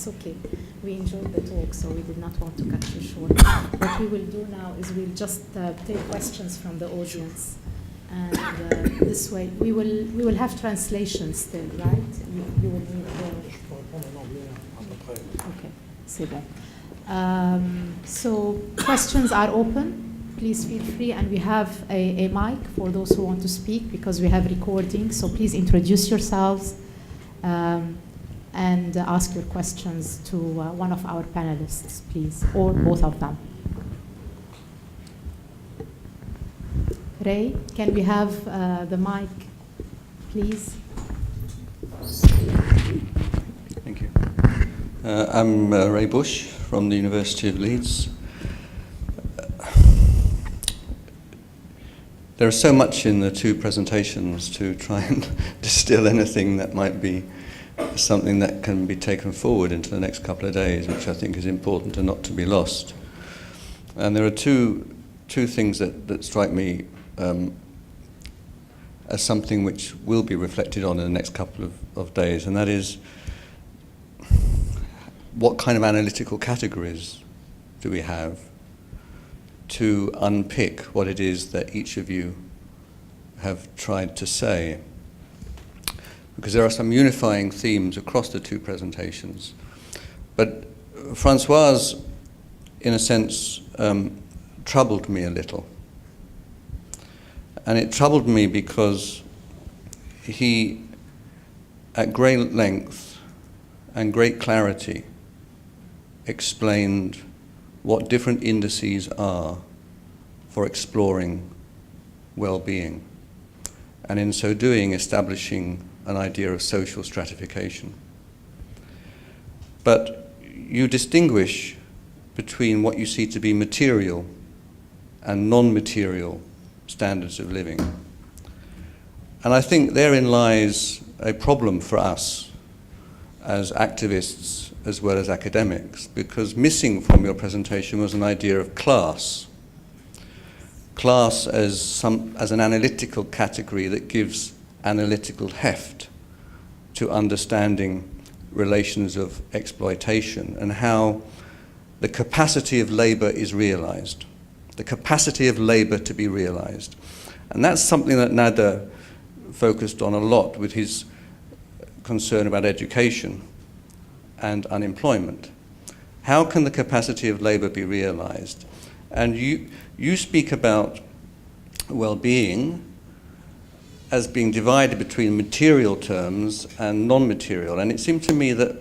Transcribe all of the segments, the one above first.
it's okay. We enjoyed the talk, so we did not want to cut you short. What we will do now is we'll just take questions from the audience, and this way we will have translation still, right? You will need okay, c'est bon. So questions are open. Please feel free, and we have a mic for those who want to speak because we have recording. So please introduce yourselves and ask your questions to one of our panelists, please, or both of them. Ray, can we have the mic, please? Thank you. I'm Ray Bush from the University of Leeds. There is so much in the two presentations to try and distill anything that might be something that can be taken forward into the next couple of days, which I think is important and not to be lost. And there are two things that strike me as something which will be reflected on in the next couple of days, and that is what kind of analytical categories do we have to unpick what it is that each of you have tried to say. Because there are some unifying themes across the two presentations. But Francois, in a sense, troubled me a little. And it troubled me because he, at great length and great clarity, explained what different indices are for exploring well-being, and in so doing establishing an idea of social stratification. But you distinguish between what you see to be material and non-material standards of living. And I think therein lies a problem for us as activists as well as academics, because missing from your presentation was an idea of class. Class as an analytical category that gives analytical heft to understanding relations of exploitation and how the capacity of labor is realized, the capacity of labor to be realized. And that's something that Nader focused on a lot with his concern about education and unemployment. How can the capacity of labor be realized? And you speak about well-being as being divided between material terms and non-material. And it seemed to me that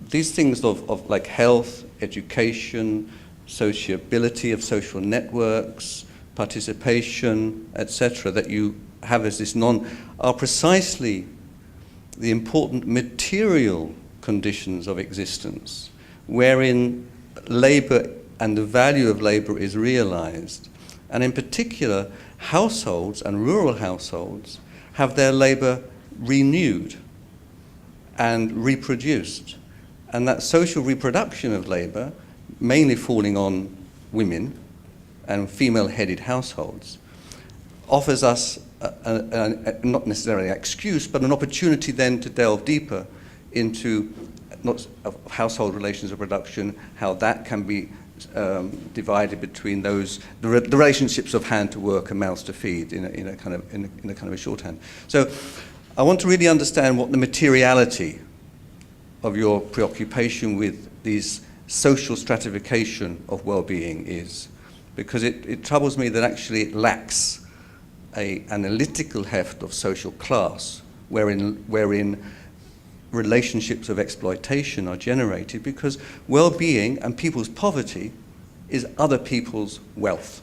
these things of like health, education, sociability of social networks, participation, etc., that you have as this are precisely the important material conditions of existence, wherein labor and the value of labor is realized. And in particular, households and rural households have their labor renewed and reproduced. And that social reproduction of labor, mainly falling on women and female-headed households, offers us not necessarily an excuse, but an opportunity then to delve deeper into not household relations of production, how that can be divided between those the relationships of hand to work and mouths to feed in a kind of a shorthand. So I want to really understand what the materiality of your preoccupation with these social stratification of well-being is, because it troubles me that actually it lacks an analytical heft of social class, wherein relationships of exploitation are generated, because well-being and people's poverty is other people's wealth.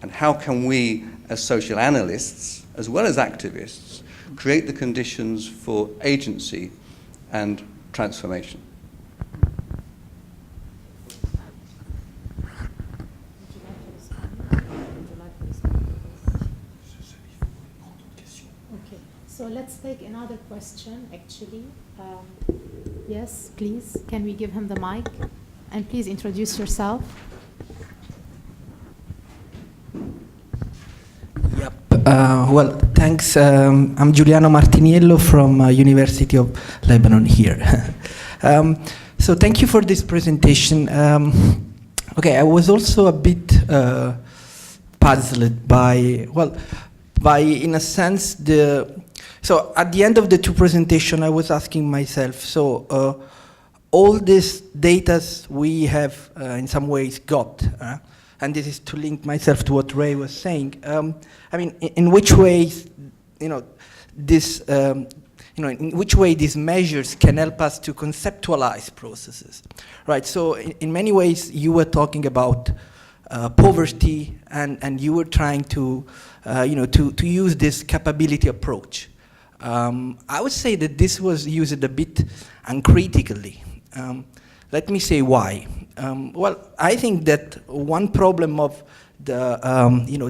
And how can we, as social analysts, as well as activists, create the conditions for agency and transformation? So let's take another question, actually. Yes, please. Can we give him the mic? And please introduce yourself. Yep. Well, thanks. I'm Giuliano Martiniello from University of Lebanon here. So thank you for this presentation. Okay, I was also a bit puzzled by, in a sense, so at the end of the two presentations, I was asking myself, so all this data we have in some ways got, and this is to link myself to what Ray was saying. I mean, in which ways, this, in which way these measures can help us to conceptualize processes, right? So in many ways, you were talking about poverty, and you were trying to, to use this capability approach. I would say that this was used a bit uncritically. Let me say why. Well, I think that one problem of the,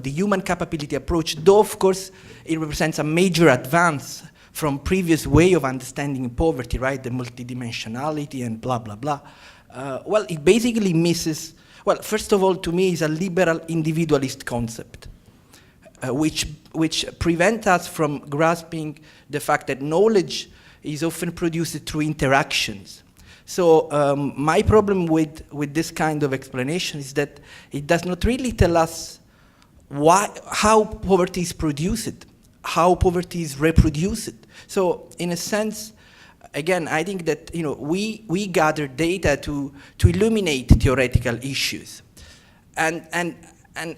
the human capability approach, though of course it represents a major advance from previous way of understanding poverty, right? The multidimensionality and blah, blah, blah. Well, it basically misses, well, first of all, to me, is a liberal individualist concept, which prevents us from grasping the fact that knowledge is often produced through interactions. So my problem with this kind of explanation is that it does not really tell us how poverty is produced, how poverty is reproduced. So in a sense, again, I think that we gather data to illuminate theoretical issues, and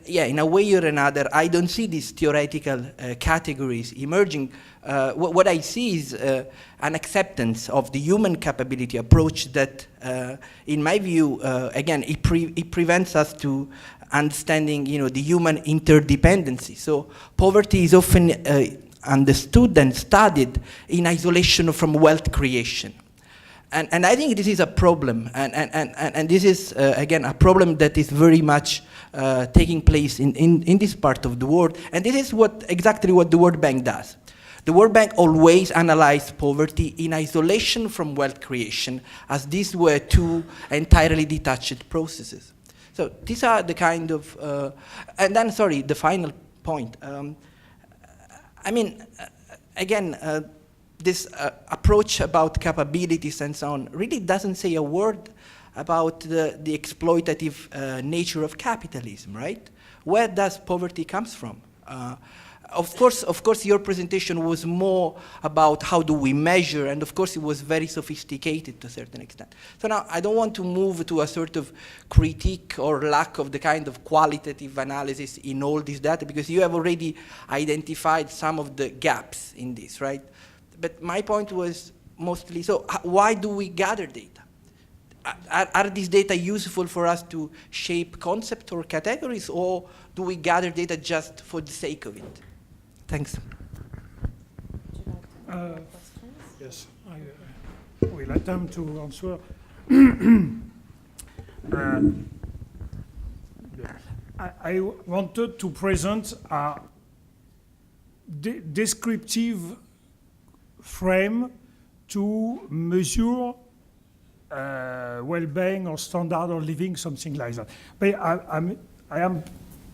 yeah, in a way or another, I don't see these theoretical categories emerging. What I see is an acceptance of the human capability approach that, in my view, again, it prevents us to understanding, the human interdependency. So poverty is often understood and studied in isolation from wealth creation. And I think this is a problem, and this is, again, a problem that is very much taking place in this part of the world, and this is exactly what the World Bank does. The World Bank always analyzed poverty in isolation from wealth creation, as these were two entirely detached processes. So these are the kind of, and then, sorry, the final point. I mean, again, this approach about capabilities and so on really doesn't say a word about the exploitative nature of capitalism, right? Where does poverty comes from? Of course, your presentation was more about how do we measure, and of course it was very sophisticated to a certain extent. So now I don't want to move to a sort of critique or lack of the kind of qualitative analysis in all this data, because you have already identified some of the gaps in this, right? But my point was mostly, so why do we gather data? Are these data useful for us to shape concepts or categories, or do we gather data just for the sake of it? Thanks. Yes, I will attempt to answer. I wanted to present a descriptive frame to measure well-being or standard of living, something like that. But I am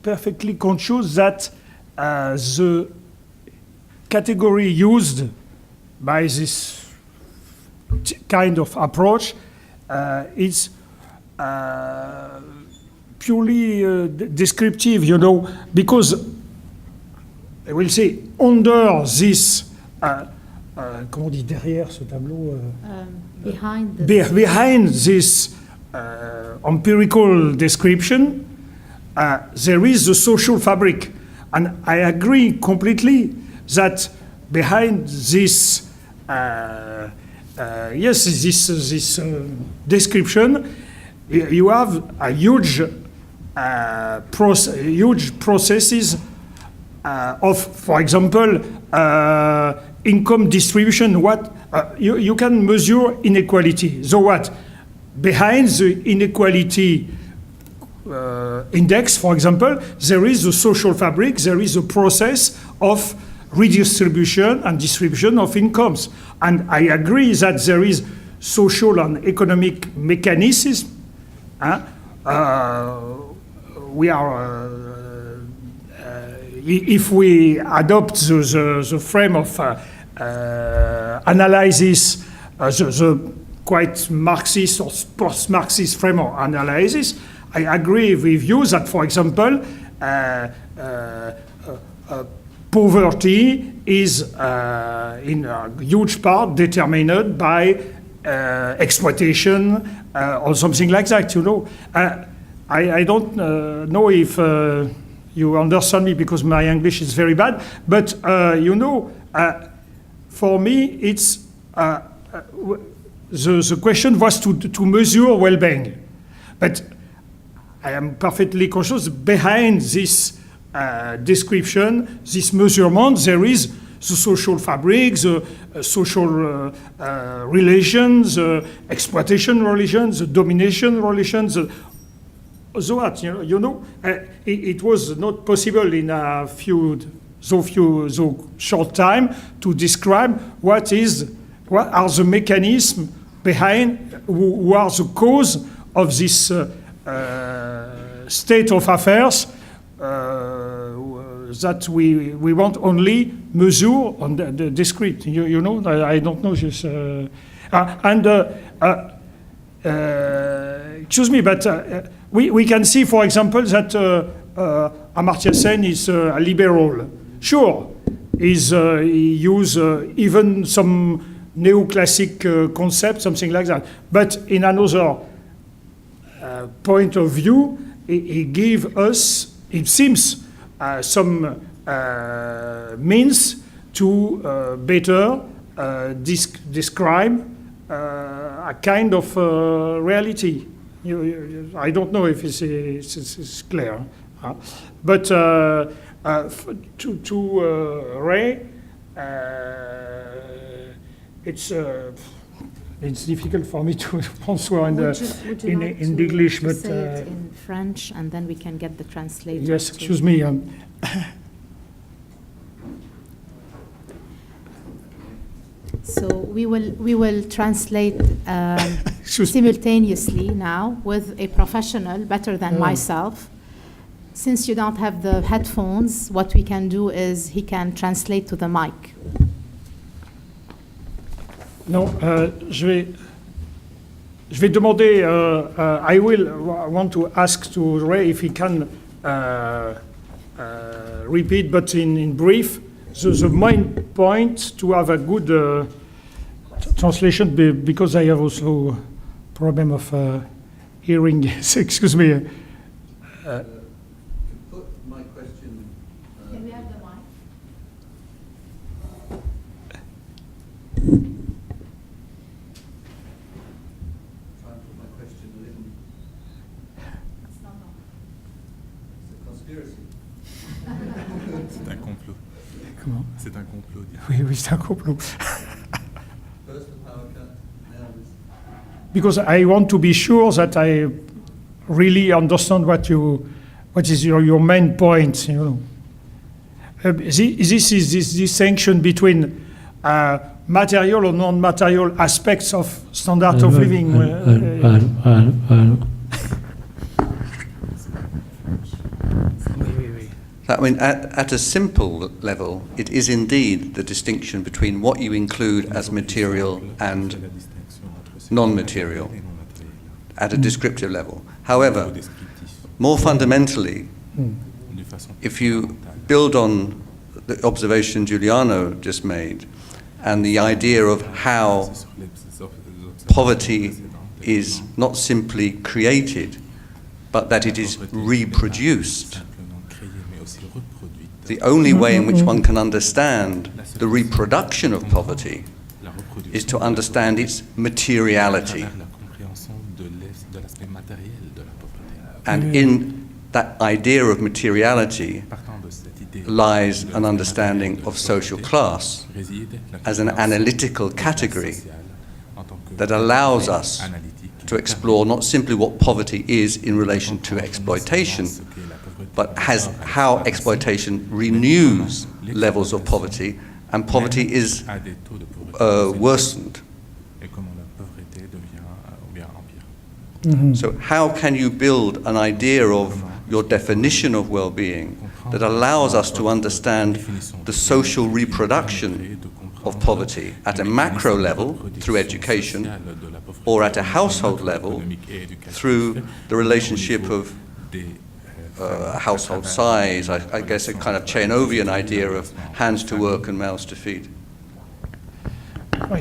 perfectly conscious that the category used by this kind of approach is purely descriptive, because I will say under this, comment on dit derrière ce tableau? Behind this empirical description, there is the social fabric. And I agree completely that behind this, this description, you have a huge processes of, for example, income distribution. What you can measure inequality. So what? Behind the inequality index, for example, there is a social fabric, there is a process of redistribution and distribution of incomes. And I agree that there is social and economic mechanisms. We are, if we adopt the frame of analysis, the quite Marxist or post-Marxist framework analysis, I agree with you that, for example, poverty is in a huge part determined by exploitation or something like that, you know. I don't know if you understand me because my English is very bad, but you know, for me, it's the question was to measure well-being, but I am perfectly conscious behind this description, this measurement, there is the social fabric, the social relations, exploitation relations, the domination relations, so what, you know, it was not possible in a so short time to describe what are the mechanisms behind, who are the cause of this state of affairs that we want only measure on the discrete. You know, I don't know just excuse me, but we can see, for example, that Amartya Sen is a liberal. Sure, he use even some neoclassic concept, something like that. But in another point of view, he gave us, it seems, some means to better describe a kind of reality. I don't know if it's clear, but to Ray, it's difficult for me to answer in English, but say it in French, and then we can get the translator. Yes, excuse me. So we will translate simultaneously now with a professional, better than myself. Since you don't have the headphones, what we can do is he can translate to the mic. Non, je vais demander. I want to ask to Ray if he can repeat, but in brief, the main point to have a good translation, because I have also problem of hearing. Excuse me. Put my question. Can we have the mic? Try and put my question a little. It's not on. It's a conspiracy. C'est un complot. Comment? C'est un complot. Oui, c'est un complot. First the power cut, now this. Because I want to be sure that I really understand what is your main point. You know, this is this distinction between material or non-material aspects of standard of living. I mean, at a simple level, it is indeed the distinction between what you include as material and non-material at a descriptive level. However, more fundamentally, if you build on the observation Giuliano just made and the idea of how poverty is not simply created, but that it is reproduced, the only way in which one can understand the reproduction of poverty is to understand its materiality. And in that idea of materiality lies an understanding of social class as an analytical category that allows us to explore not simply what poverty is in relation to exploitation, but how exploitation renews levels of poverty, and poverty is worsened. So how can you build an idea of your definition of well-being that allows us to understand the social reproduction of poverty at a macro level through education, or at a household level through the relationship of household size, I guess a kind of Chaynovian idea of hands to work and mouths to feed. Oui.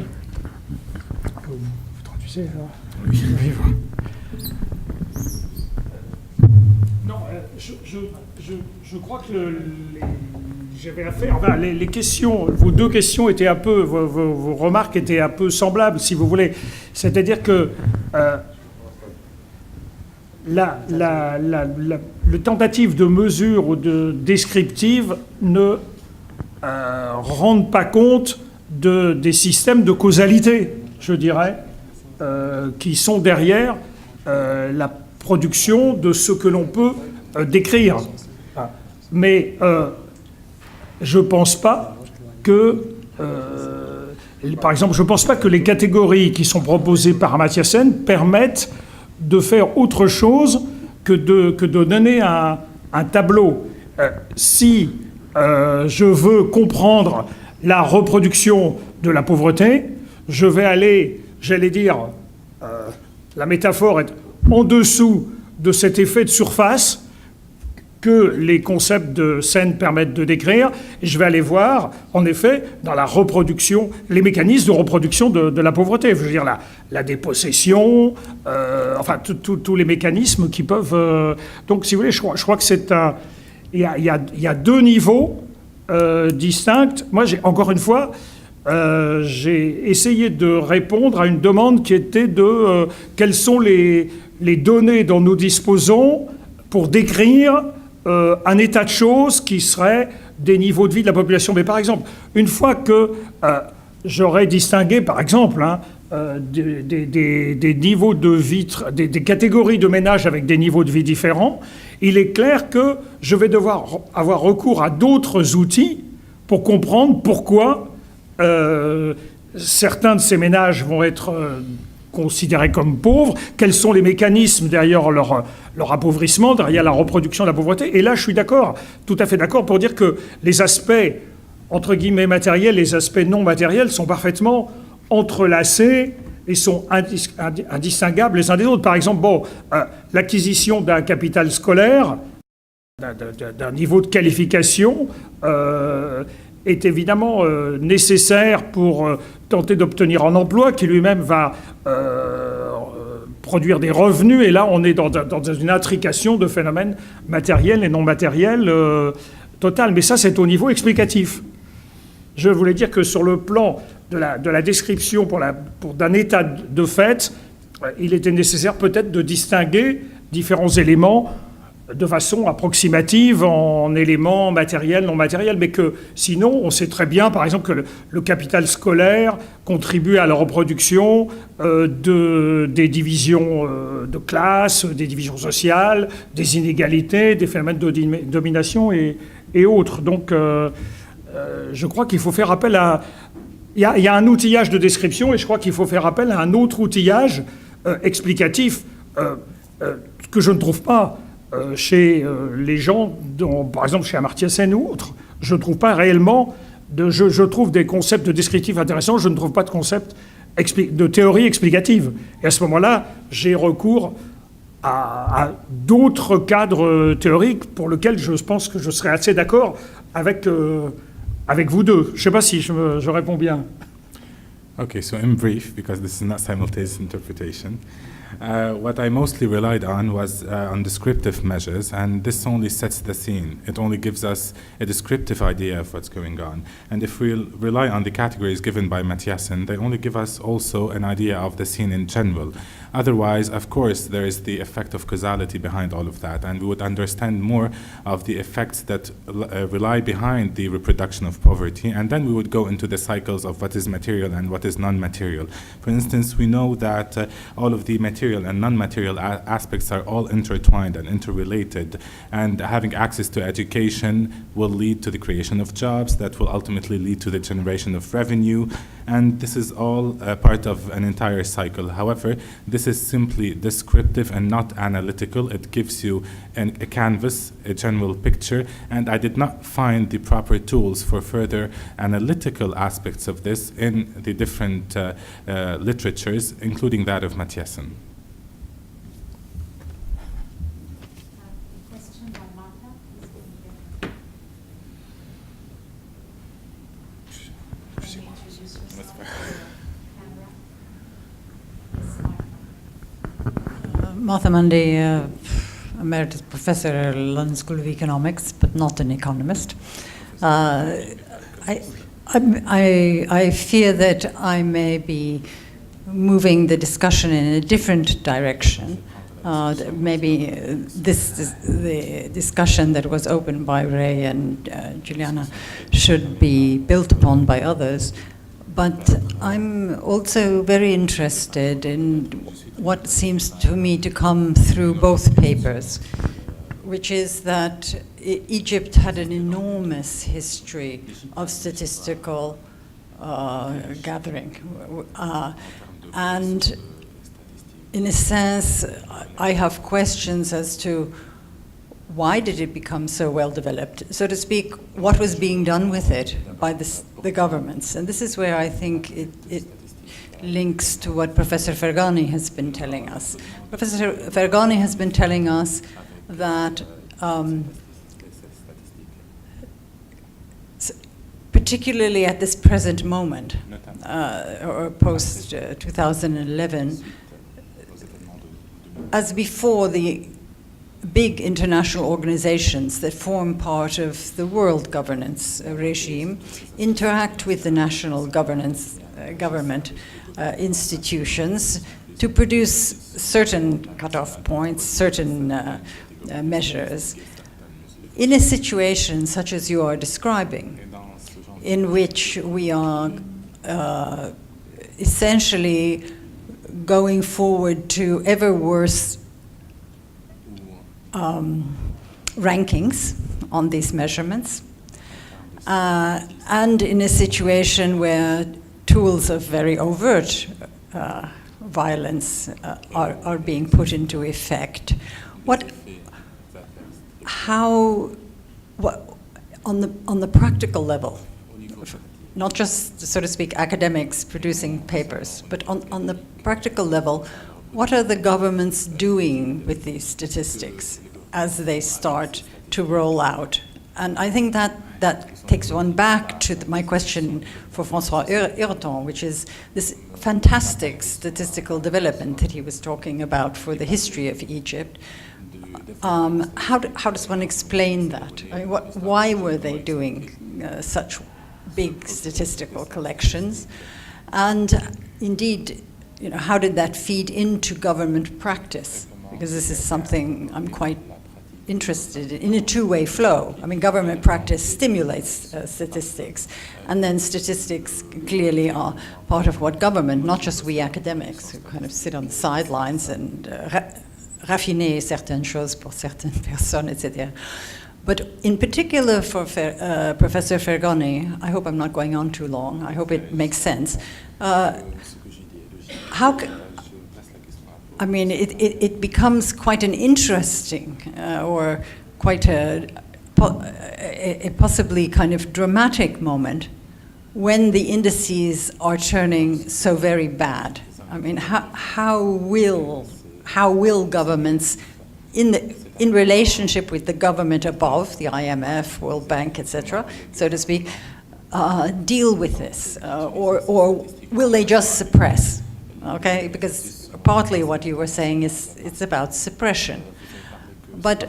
Vous traduisez alors? Oui. Non, je crois que j'avais affaire. Enfin, les questions, vos deux questions étaient un peu, vos remarques étaient un peu semblables, si vous voulez. C'est-à-dire que le tentative de mesure ou de descriptive ne rendent pas compte des systèmes de causalité, je dirais, qui sont derrière la production de ce que l'on peut décrire. Mais je ne pense pas que, par exemple, je ne pense pas que les catégories qui sont proposées par Amartya Sen permettent de faire autre chose que de donner un tableau. Si je veux comprendre la reproduction de la pauvreté, je vais aller, j'allais dire, la métaphore est en dessous de cet effet de surface que les concepts de Sen permettent de décrire, et je vais aller voir, en effet, dans la reproduction, les mécanismes de reproduction de la pauvreté. Je veux dire, la dépossession, enfin, tous les mécanismes qui peuvent... donc, si vous voulez, je crois que c'est un... Il y a deux niveaux distincts. Moi, encore une fois, j'ai essayé de répondre à une demande qui était de quelles sont les données dont nous disposons pour décrire un état de choses qui serait des niveaux de vie de la population. Mais par exemple, une fois que j'aurais distingué, par exemple, des niveaux de vie, des catégories de ménages avec des niveaux de vie différents, il est clair que je vais devoir avoir recours à d'autres outils pour comprendre pourquoi certains de ces ménages vont être considérés comme pauvres, quels sont les mécanismes derrière leur appauvrissement, derrière la reproduction de la pauvreté. Et là, je suis d'accord, tout à fait d'accord, pour dire que les aspects, entre guillemets, matériels, les aspects non matériels sont parfaitement entrelacés et sont indistinguables les uns des autres. Par exemple, l'acquisition d'un capital scolaire, d'un niveau de qualification, est évidemment nécessaire pour tenter d'obtenir un emploi qui lui-même va produire des revenus. Et là, on est dans une intrication de phénomènes matériels et non matériels total. Mais ça, c'est au niveau explicatif. Je voulais dire que sur le plan de la description d'un état de fait, il était nécessaire peut-être de distinguer différents éléments de façon approximative en éléments matériels, non matériels, mais que sinon, on sait très bien, par exemple, que le capital scolaire contribue à la reproduction des divisions de classe, des divisions sociales, des inégalités, des phénomènes de domination et autres. Donc, je crois qu'il faut faire appel à... Il y a un outillage de description et je crois qu'il faut faire appel à un autre outillage explicatif que je ne trouve pas chez les gens, par exemple chez Amartya Sen ou autres. Je ne trouve pas réellement... Je trouve des concepts de descriptifs intéressants, je ne trouve pas de concepts de théorie explicative. Et à ce moment-là, j'ai recours à d'autres cadres théoriques pour lesquels je pense que je serais assez d'accord avec vous deux. Je ne sais pas si je réponds bien. Okay, so in brief, because this is not simultaneous interpretation, what I mostly relied on was on descriptive measures, and this only sets the scene. It only gives us a descriptive idea of what's going on. And if we rely on the categories given by Amartya Sen, they only give us also an idea of the scene in general. Otherwise, of course, there is the effect of causality behind all of that, and we would understand more of the effects that rely behind the reproduction of poverty, and then we would go into the cycles of what is material and what is non-material. For instance, we know that all of the material and non-material aspects are all intertwined and interrelated, and having access to education will lead to the creation of jobs that will ultimately lead to the generation of revenue, and this is all part of an entire cycle. However, this this is simply descriptive and not analytical. It gives you a canvas, a general picture, and I did not find the proper tools for further analytical aspects of this in the different literatures, including that of Mathiasen. Question by Martha. Can you introduce yourself? Martha Mundy, Emeritus Professor at London School of Economics, but not an economist. I fear that I may be moving the discussion in a different direction. Maybe this is the discussion that was opened by Ray and Juliana should be built upon by others. But I'm also very interested in what seems to me to come through both papers, which is that Egypt had an enormous history of statistical gathering. And in a sense, I have questions as to why did it become so well developed? So to speak, what was being done with it by the governments? And this is where I think it links to what Professor Fergani has been telling us. Professor Fergani has been telling us that particularly at this present moment, or post 2011, as before, the big international organizations that form part of the world governance regime interact with the national government institutions to produce certain cutoff points, certain measures. In a situation such as you are describing, in which we are essentially going forward to ever worse rankings on these measurements, and in a situation where tools of very overt violence are being put into effect. On the practical level, not just, so to speak, academics producing papers, but on the practical level, what are the governments doing with these statistics as they start to roll out? And I think that takes one back to my question for François Heurton, which is this fantastic statistical development that he was talking about for the history of Egypt. How does one explain that? I mean, why were they doing such big statistical collections? And indeed, how did that feed into government practice? Because this is something I'm quite interested in a two-way flow. I mean, government practice stimulates statistics, and then statistics clearly are part of what government, not just we academics who kind of sit on the sidelines and raffiner certaines choses pour certaines personnes, etc. But in particular for Professor Fergani, I hope I'm not going on too long, I hope it makes sense. It becomes quite an interesting or quite a possibly kind of dramatic moment when the indices are turning so very bad. I mean, how will governments in relationship with the government above, the IMF, World Bank, etc., so to speak, deal with this, or will they just suppress? Okay, because partly what you were saying is it's about suppression, but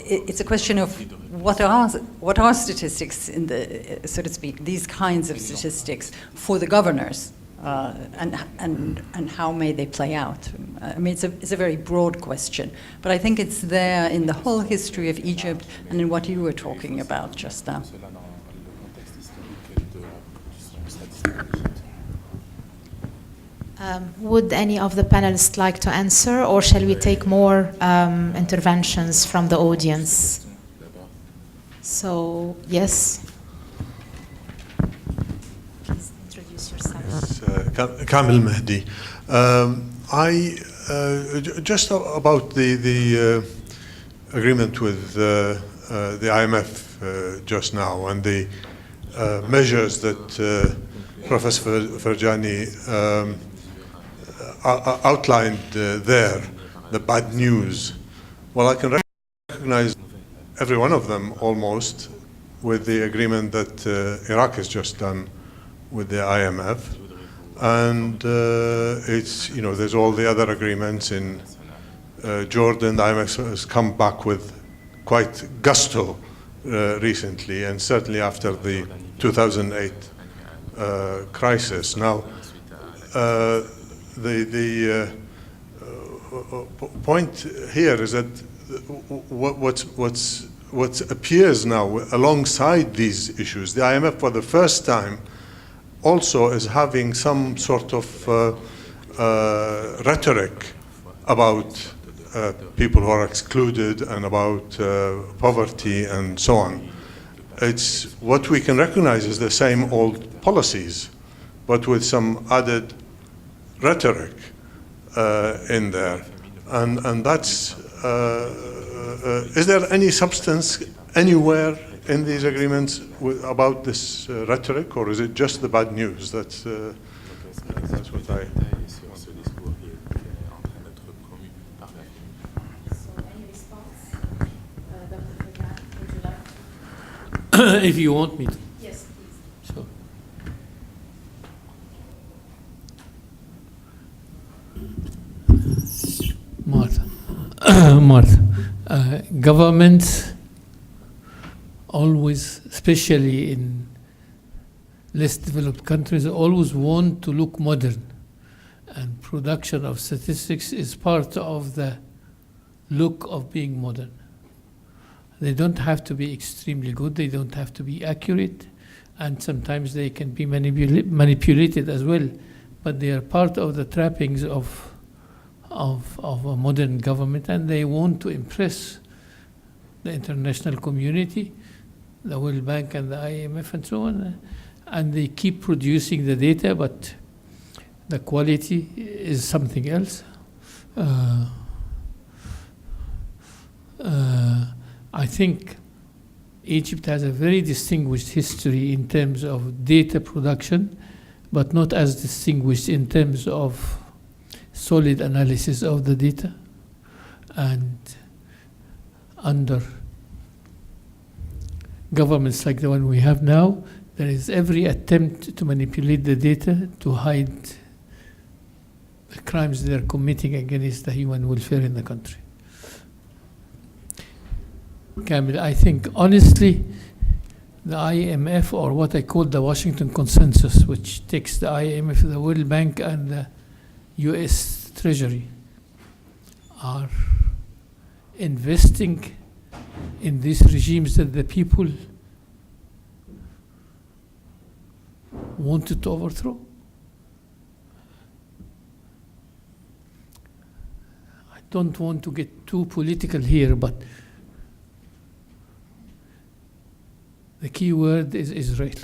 it's a question of what are statistics in the, so to speak, these kinds of statistics for the governors, and how may they play out? I mean, it's a very broad question, but I think it's there in the whole history of Egypt and in what you were talking about just now. Would any of the panelists like to answer, or shall we take more interventions from the audience? So, yes. Please introduce yourself. Kamel Mahdi. Just about the agreement with the IMF just now and the measures that Professor Ferjani outlined there, the bad news. Well, I can recognize every one of them almost with the agreement that Iraq has just done with the IMF. And it's, you know, there's all the other agreements in Jordan. The IMF has come back with quite gusto recently, and certainly after the 2008 crisis. Now, the point here is that what appears now alongside these issues, the IMF for the first time also is having some sort of rhetoric about people who are excluded and about poverty and so on. It's what we can recognize as the same old policies, but with some added rhetoric in there. And that's, is there any substance anywhere in these agreements about this rhetoric, or is it just the bad news? That's what I... If you want me to. Yes, please. Sure. Martha, governments always, especially in less developed countries, always want to look modern. And production of statistics is part of the look of being modern. They don't have to be extremely good, they don't have to be accurate, and sometimes they can be manipulated as well, but they are part of the trappings of a modern government, and they want to impress the international community, the World Bank and the IMF and so on, and they keep producing the data, but the quality is something else. I think Egypt has a very distinguished history in terms of data production, but not as distinguished in terms of solid analysis of the data. And under governments like the one we have now, there is every attempt to manipulate the data to hide the crimes they are committing against the human welfare in the country. Kamil, I think honestly, the IMF, or what I call the Washington Consensus, which takes the IMF, the World Bank, and the US Treasury, are investing in these regimes that the people wanted to overthrow. I don't want to get too political here, but the key word is Israel.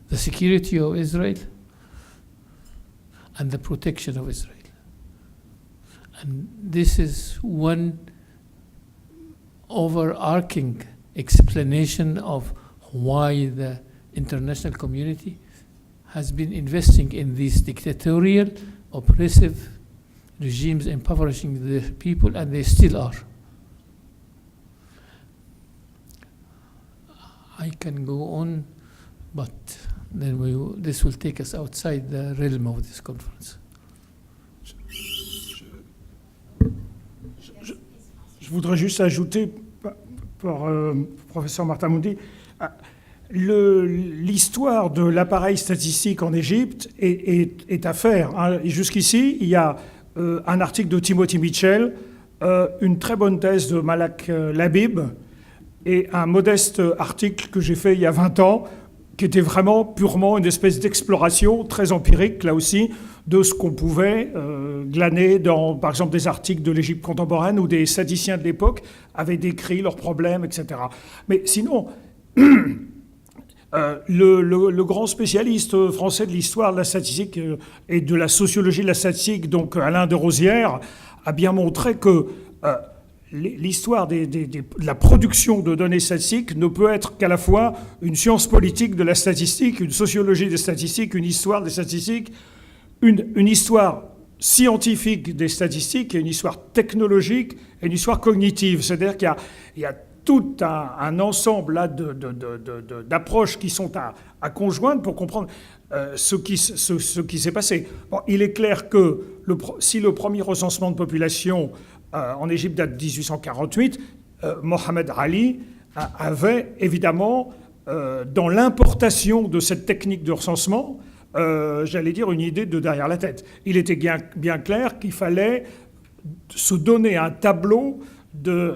The security of Israel and the protection of Israel. And this is one overarching explanation of why the international community has been investing in these dictatorial, oppressive regimes, impoverishing the people, and they still are. I can go on, but then this will take us outside the realm of this conference. Je voudrais juste ajouter, par professeur Martamoudi, l'histoire de l'appareil statistique en Égypte est à faire. Hein. Jusqu'ici, il y a un article de Timothy Mitchell, une très bonne thèse de Malak Labib, et un modeste article que j'ai fait il y a 20 ans, qui était vraiment purement une espèce d'exploration très empirique, là aussi, de ce qu'on pouvait glaner dans, par exemple, des articles de l'Égypte contemporaine où des statisticiens de l'époque avaient décrit leurs problèmes, etc. Mais sinon, le grand spécialiste français de l'histoire de la statistique et de la sociologie de la statistique, donc Alain de Rosière, a bien montré que l'histoire de la production de données statistiques ne peut être qu'à la fois une science politique de la statistique, une sociologie des statistiques, une histoire des statistiques, une histoire scientifique des statistiques et une histoire technologique et une histoire cognitive. C'est-à-dire qu'il y a tout un ensemble là d'approches qui sont à conjoindre pour comprendre ce qui s'est passé. Bon, il est clair que si le premier recensement de population en Égypte date de 1848, Mohamed Ali avait évidemment, dans l'importation de cette technique de recensement, j'allais dire une idée de derrière la tête. Il était bien clair qu'il fallait se donner un tableau de,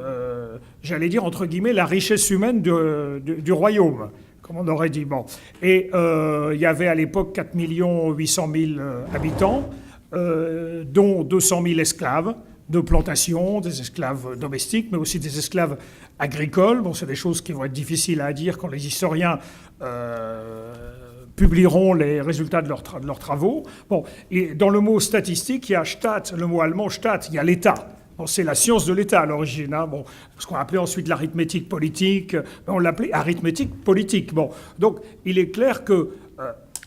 j'allais dire entre guillemets, la richesse humaine du royaume, comme on aurait dit. Bon. Et il y avait à l'époque 4 800 000 habitants, dont 200 000 esclaves de plantation, des esclaves domestiques, mais aussi des esclaves agricoles. Bon, c'est des choses qui vont être difficiles à dire quand les historiens publieront les résultats de leurs travaux. Bon, et dans le mot statistique, il y a Staat, le mot allemand Staat, il y a l'État. Bon, c'est la science de l'État à l'origine. Hein. Bon, ce qu'on appelait ensuite l'arithmétique politique, on l'appelait arithmétique politique. Bon, donc il est clair que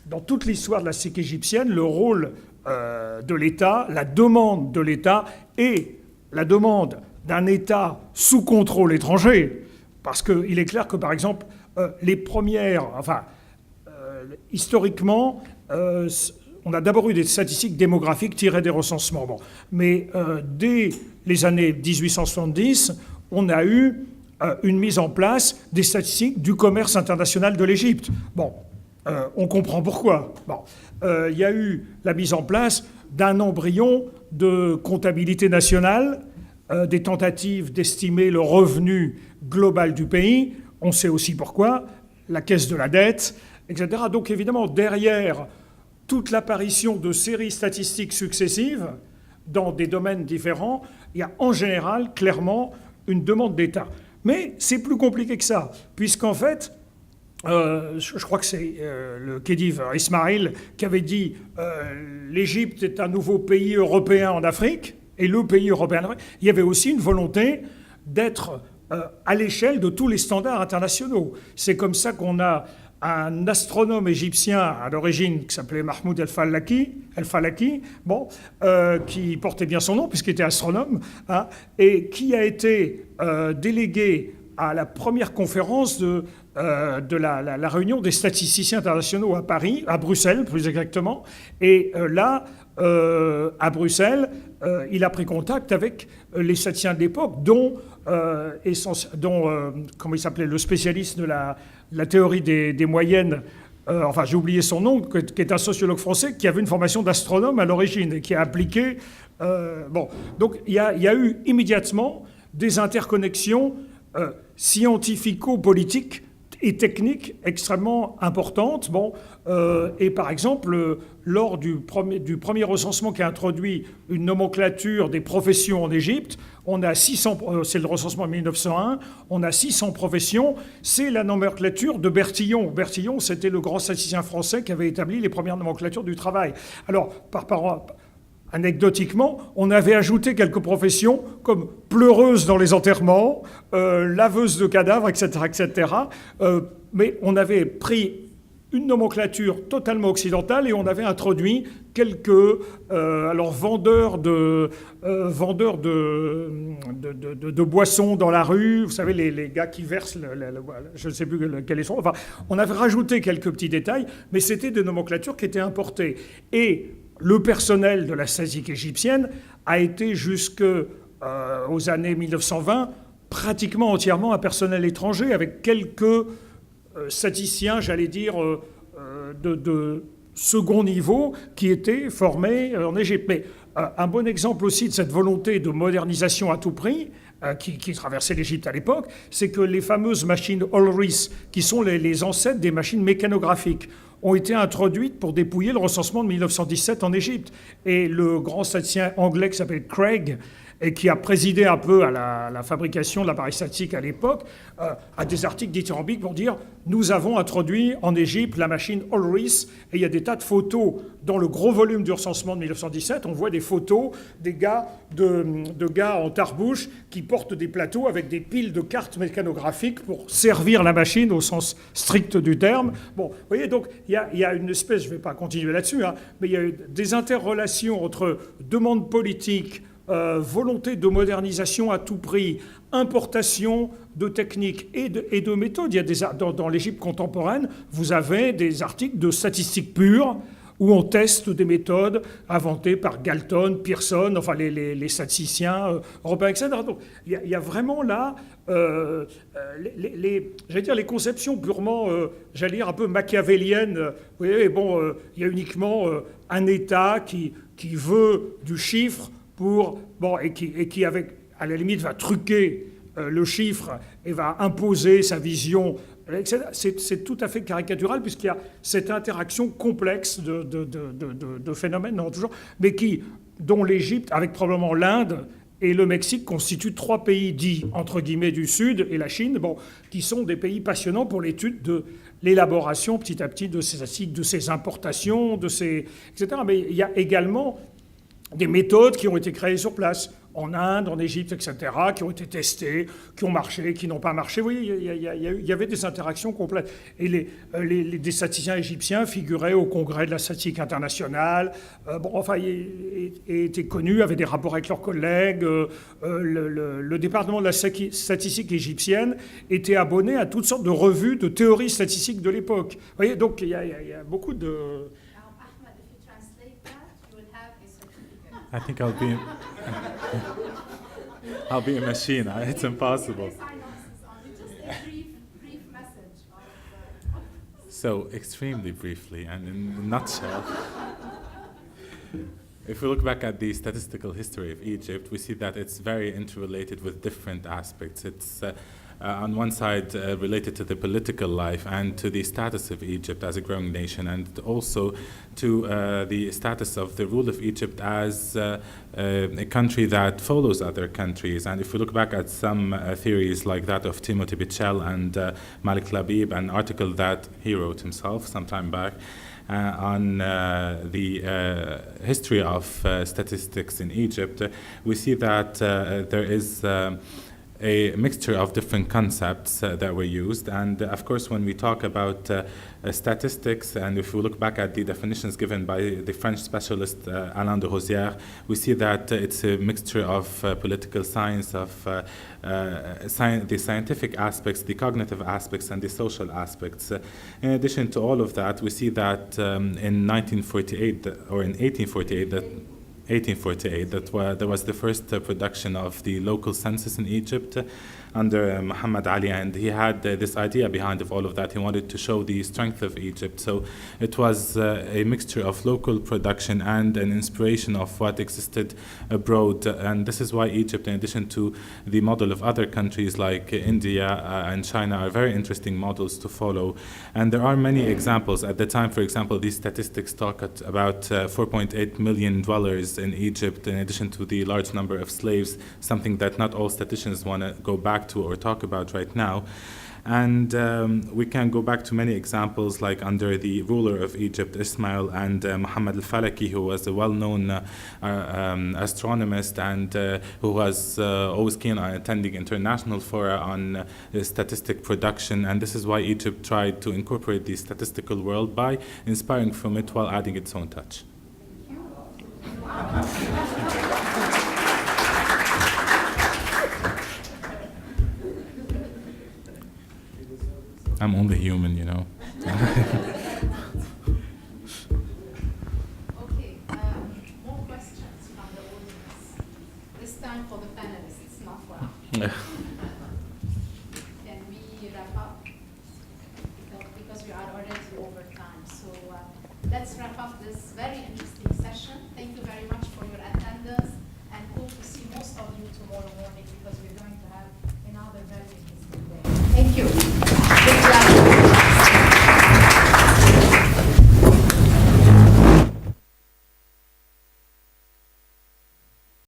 dans toute l'histoire de la statistique égyptienne, le rôle de l'État, la demande de l'État et la demande d'un État sous contrôle étranger, parce qu'il est clair que, par exemple, les premières... Enfin, historiquement, on a d'abord eu des statistiques démographiques tirées des recensements. Bon. Mais dès les années 1870, on a eu une mise en place des statistiques du commerce international de l'Égypte. Bon, on comprend pourquoi. Bon. Il y a eu la mise en place d'un embryon de comptabilité nationale, des tentatives d'estimer le revenu global du pays. On sait aussi pourquoi, la caisse de la dette, etc. Donc évidemment, derrière toute l'apparition de séries statistiques successives dans des domaines différents, il y a en général clairement une demande d'État. Mais c'est plus compliqué que ça, puisqu'en fait, je crois que c'est le Khedive Ismail qui avait dit l'Égypte est un nouveau pays européen en Afrique, et le pays européen en Afrique. Il y avait aussi une volonté d'être à l'échelle de tous les standards internationaux. C'est comme ça qu'on a un astronome égyptien à l'origine qui s'appelait Mahmoud El-Falaki, bon, qui portait bien son nom puisqu'il était astronome, hein, et qui a été délégué à la première conférence de la réunion des statisticiens internationaux à Paris, à Bruxelles plus exactement. Et là, à Bruxelles, il a pris contact avec les statisticiens de l'époque, dont comment il s'appelait, le spécialiste de la théorie des moyennes, enfin j'ai oublié son nom, qui est un sociologue français qui avait une formation d'astronome à l'origine et qui a appliqué... bon, donc il y a eu immédiatement des interconnexions scientifico-politiques et techniques extrêmement importantes. Bon, et par exemple, lors du premier recensement qui a introduit une nomenclature des professions en Égypte, on a 600, c'est le recensement de 1901, on a 600 professions, c'est la nomenclature de Bertillon. Bertillon, c'était le grand statisticien français qui avait établi les premières nomenclatures du travail. Alors, anecdotiquement, on avait ajouté quelques professions comme pleureuse dans les enterrements, laveuse de cadavres, etc., etc. Mais on avait pris une nomenclature totalement occidentale et on avait introduit quelques vendeurs de boissons dans la rue, vous savez, les gars qui versent, je ne sais plus quels sont. Enfin, on avait rajouté quelques petits détails, mais c'était des nomenclatures qui étaient importées. Et le personnel de la statistique égyptienne a été jusqu'aux années 1920 pratiquement entièrement un personnel étranger, avec quelques statisticiens, j'allais dire, de second niveau qui étaient formés en Égypte. Mais un bon exemple aussi de cette volonté de modernisation à tout prix qui traversait l'Égypte à l'époque, c'est que les fameuses machines Olris, qui sont les ancêtres des machines mécanographiques, ont été introduites pour dépouiller le recensement de 1917 en Égypte. Et le grand statisticien anglais qui s'appelle Craig et qui a présidé un peu à la fabrication de l'appareil statistique à l'époque, a des articles dithyrambiques pour dire « Nous avons introduit en Égypte la machine Olris » et il y a des tas de photos dans le gros volume du recensement de 1917. On voit des photos des gars, de gars en tarbouche qui portent des plateaux avec des piles de cartes mécanographiques pour servir la machine au sens strict du terme. Bon, vous voyez, donc il y a une espèce, je ne vais pas continuer là-dessus, hein, mais il y a des interrelations entre demande politique, volonté de modernisation à tout prix, importation de techniques et de méthodes. Il y a dans l'Égypte contemporaine, vous avez des articles de statistiques pures où on teste des méthodes inventées par Galton, Pearson, enfin les statisticiens européens, etc. Donc il y a vraiment là, j'allais dire les conceptions purement, j'allais dire un peu machiavéliennes. Vous voyez, bon, il y a uniquement un État qui veut du chiffre et qui avec, à la limite, va truquer le chiffre et va imposer sa vision, etc. C'est tout à fait caricatural puisqu'il y a cette interaction complexe de phénomènes, non, toujours, mais dont l'Égypte, avec probablement l'Inde et le Mexique, constituent 3 pays dits, entre guillemets, du Sud, et la Chine, bon, qui sont des pays passionnants pour l'étude de l'élaboration, petit à petit, de ces statistiques, de ces importations, etc. Mais il y a également des méthodes qui ont été créées sur place, en Inde, en Égypte, etc., qui ont été testées, qui ont marché, qui n'ont pas marché. Oui, il y avait des interactions complètes. Et des statisticiens égyptiens figuraient au congrès de la statistique internationale, étaient connus, avaient des rapports avec leurs collègues. Le département de la statistique égyptienne était abonné à toutes sortes de revues de théories statistiques de l'époque. Vous voyez, donc il y a beaucoup de... I think I'll be a machine. It's impossible. So, extremely briefly and in a nutshell, if we look back at the statistical history of Egypt, we see that it's very interrelated with different aspects. It's on one side related to the political life and to the status of Egypt as a growing nation, and also to the status of the rule of Egypt as a country that follows other countries. And if we look back at some theories like that of Timothy Bichel and Malik Labib, an article that he wrote himself some time back, on the history of statistics in Egypt, we see that there is a mixture of different concepts that were used. And of course, when we talk about statistics, and if we look back at the definitions given by the French specialist Alain de Rosière, we see that it's a mixture of political science, of the scientific aspects, the cognitive aspects, and the social aspects. In addition to all of that, we see that in 1948, or in 1848, there was the first production of the local census in Egypt under Muhammad Ali, and he had this idea behind of all of that. He wanted to show the strength of Egypt. So it was a mixture of local production and an inspiration of what existed abroad. And this is why Egypt, in addition to the model of other countries like India and China, are very interesting models to follow. And there are many examples. At the time, for example, these statistics talk about $4.8 million in Egypt, in addition to the large number of slaves, something that not all statisticians want to go back to or talk about right now. And we can go back to many examples, like under the ruler of Egypt, Ismail, and Muhammad al-Falaki, who was a well-known astronomist and who was always keen on attending international fora on statistic production. And this is why Egypt tried to incorporate the statistical world by inspiring from it while adding its own touch. I'm only human, you know. Okay, more questions from the audience. This time for the panelists, not for us. Can we wrap up? Because we are already over time. So let's wrap up this very interesting session. Thank you very much for your attendance.